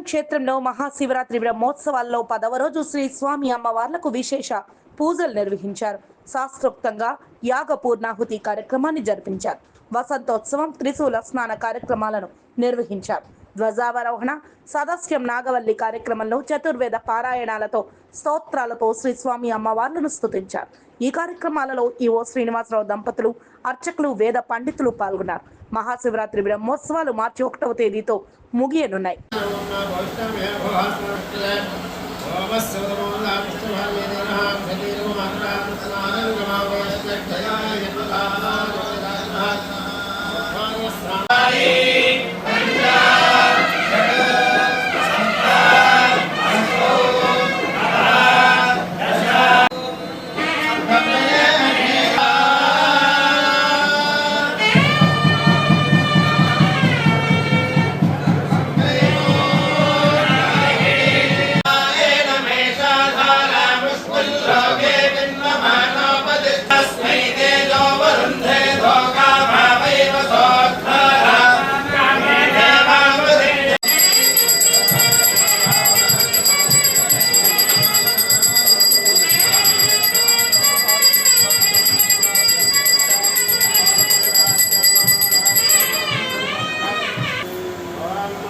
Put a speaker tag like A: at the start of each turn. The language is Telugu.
A: క్షేత్రంలో మహాశివరాత్రి బ్రహ్మోత్సవాల్లో 10వ రోజు శ్రీ స్వామి అమ్మవార్లకు విశేష పూజలు నిర్వహించారు. శాస్త్రోక్తంగా యాగ పూర్ణాహుతి కార్యక్రమాన్ని జరిపించారు. వసంతోత్సవం, త్రిశూల స్నాన కార్యక్రమాలను నిర్వహించారు. ధ్వజావరోహణ, సదస్యం నాగవల్లి కార్యక్రమంలో చతుర్వేద పారాయణాలతో స్తోత్రాలతో శ్రీ స్వామి అమ్మవార్లను స్తుతించారు. ఈ కార్యక్రమాలలో ఈవో శ్రీనివాసరావు దంపతులు, అర్చకులు, వేద పండితులు పాల్గొన్నారు. మహాశివరాత్రి బ్రహ్మోత్సవాలు మార్చి 1వ తేదీతో ముగియనున్నాయి.